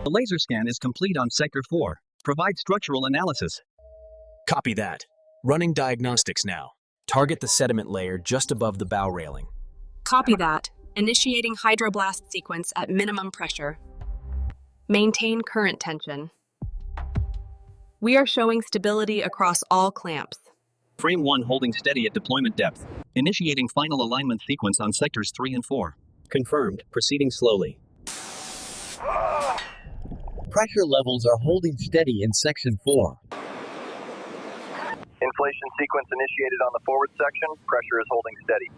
The laser scan is complete on Sector 4. Provide structural analysis. Copy that. Running diagnostics now. Target the sediment layer just above the bow railing. Copy that. Initiating hydroblast sequence at minimum pressure. Maintain current tension. We are showing stability across all clamps. Frame 1 holding steady at deployment depth. Initiating final alignment sequence on Sectors 3 and 4. Confirmed. Proceeding slowly. Pressure levels are holding steady in Section 4. Inflation sequence initiated on the forward section. Pressure is holding steady.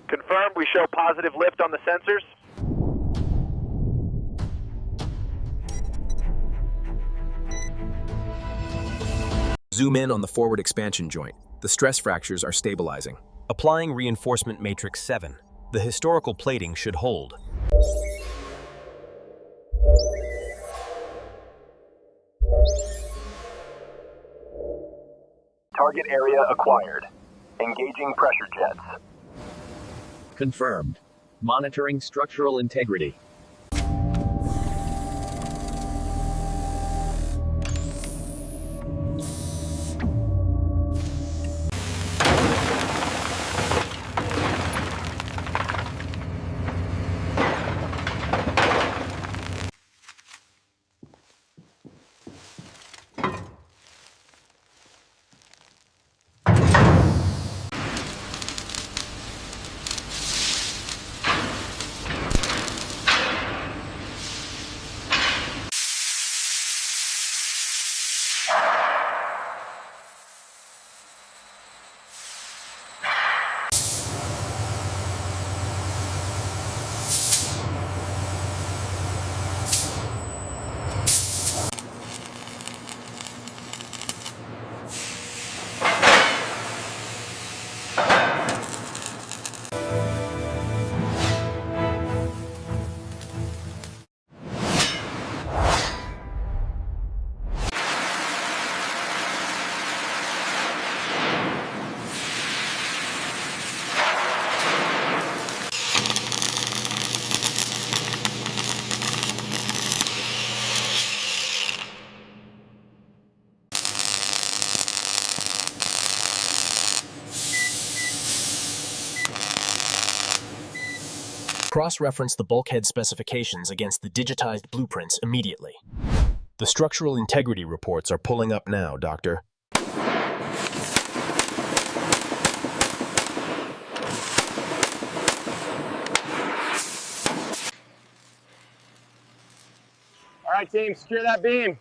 Confirmed. We show positive lift on the sensors. Zoom in on the forward expansion joint. The stress fractures are stabilizing. Applying reinforcement matrix 7. The historical plating should hold. Target area acquired. Engaging pressure jets. Confirmed. Monitoring structural integrity. Cross-reference the bulkhead specifications against the digitized blueprints immediately. The structural integrity reports are pulling up now, Doctor. All right, team, secure that beam.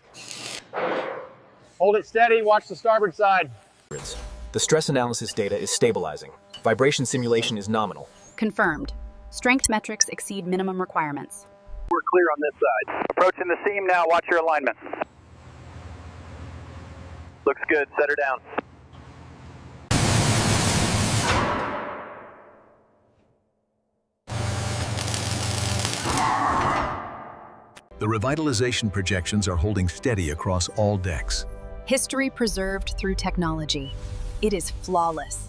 Hold it steady, watch the starboard side. The stress analysis data is stabilizing. Vibration simulation is nominal. Confirmed. Strength metrics exceed minimum requirements. We're clear on this side. Approaching the seam now, watch your alignment. Looks good, set her down. The revitalization projections are holding steady across all decks. History preserved through technology. It is flawless.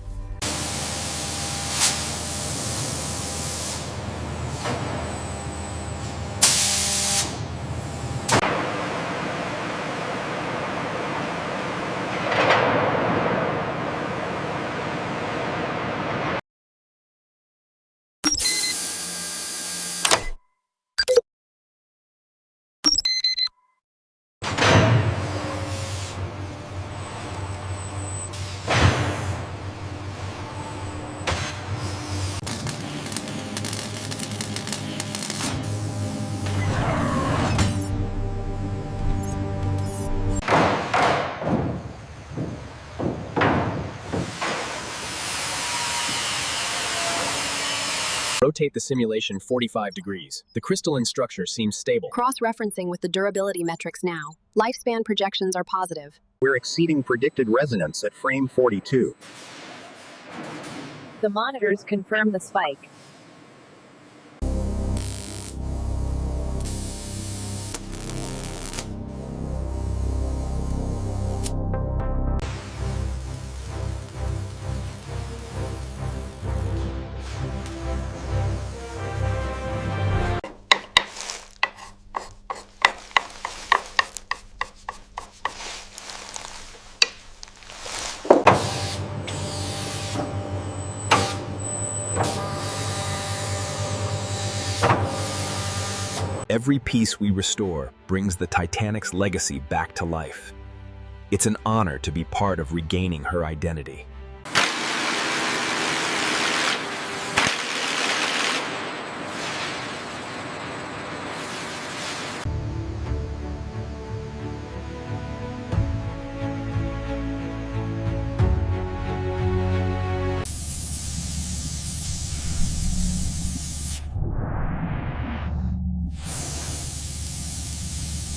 Rotate the simulation 45 degrees. The crystalline structure seems stable. Cross-referencing with the durability metrics now. Lifespan projections are positive. We're exceeding predicted resonance at frame 42. The monitors confirm the spike. Every piece we restore brings the Titanic's legacy back to life. It's an honor to be part of regaining her identity.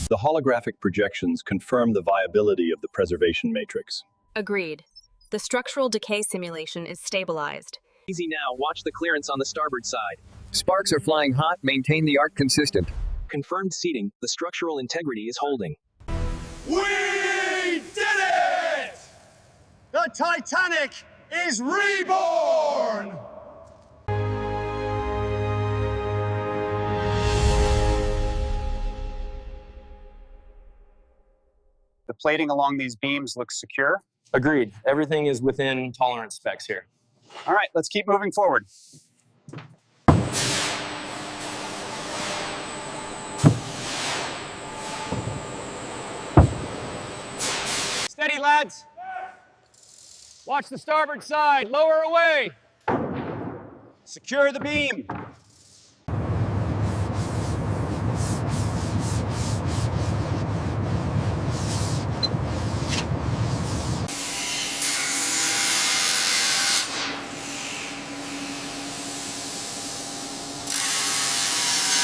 The holographic projections confirm the viability of the preservation matrix. Agreed. The structural decay simulation is stabilized. Easy now, watch the clearance on the starboard side. Sparks are flying hot. Maintain the arc consistent. Confirmed seating, the structural integrity is holding. We did it! The Titanic is reborn! The plating along these beams looks secure. Agreed. Everything is within tolerance specs here. All right, let's keep moving forward. Steady, lads. Watch the starboard side. Lower away. Secure the beam.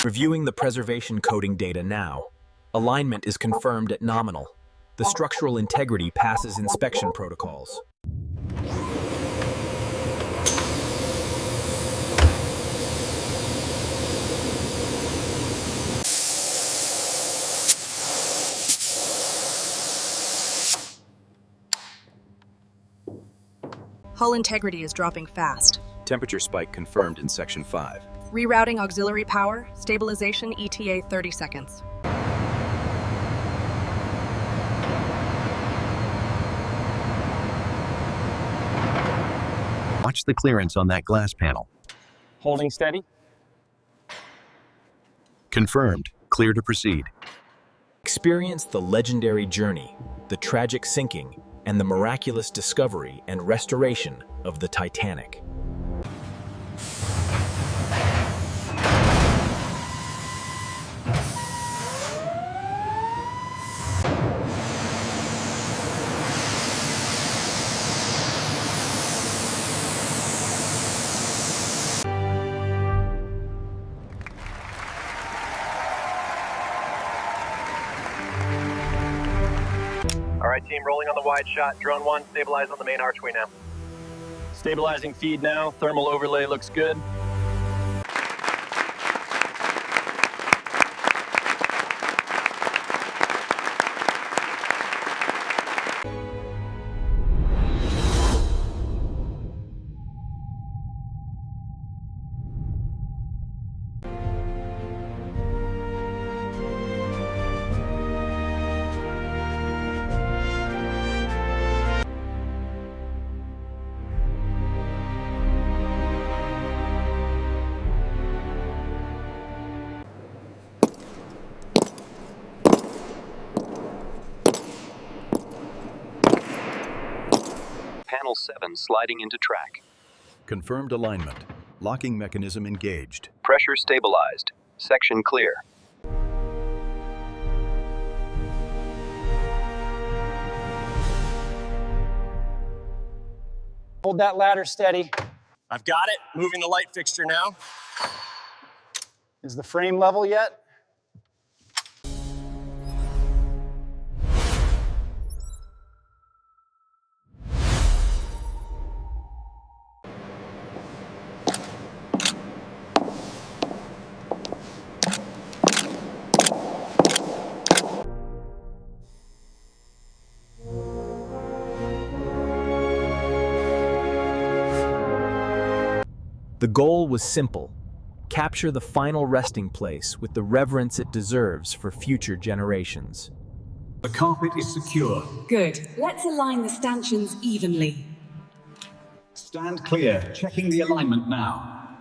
Reviewing the preservation coding data now. Alignment is confirmed at nominal. The structural integrity passes inspection protocols. Hull integrity is dropping fast. Temperature spike confirmed in Section 5. Rerouting auxiliary power, stabilization ETA 30 seconds. Watch the clearance on that glass panel. Holding steady. Confirmed. Clear to proceed. Experience the legendary journey, the tragic sinking, and the miraculous discovery and restoration of the Titanic. All right, team, rolling on the wide shot. Drone 1, stabilize on the main archway now. Stabilizing feed now. Thermal overlay looks good. Panel 7 sliding into track. Confirmed alignment. Locking mechanism engaged. Pressure stabilized. Section clear. Hold that ladder steady. I've got it. Moving the light fixture now. Is the frame level yet? The goal was simple: capture the final resting place with the reverence it deserves for future generations. The carpet is secure. Good. Let's align the stanchions evenly. Stand clear. Checking the alignment now.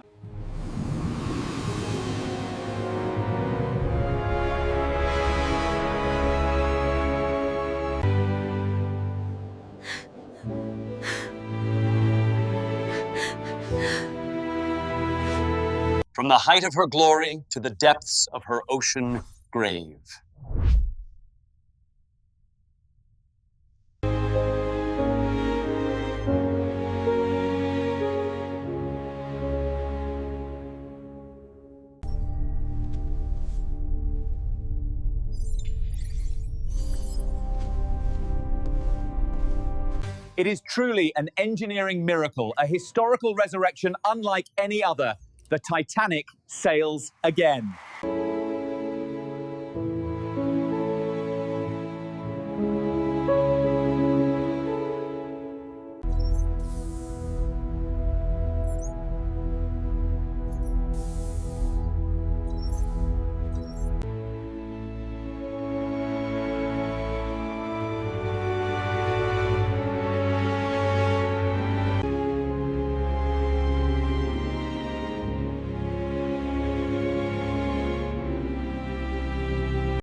From the height of her glory to the depths of her ocean grave. It is truly an engineering miracle, a historical resurrection unlike any other. The Titanic sails again.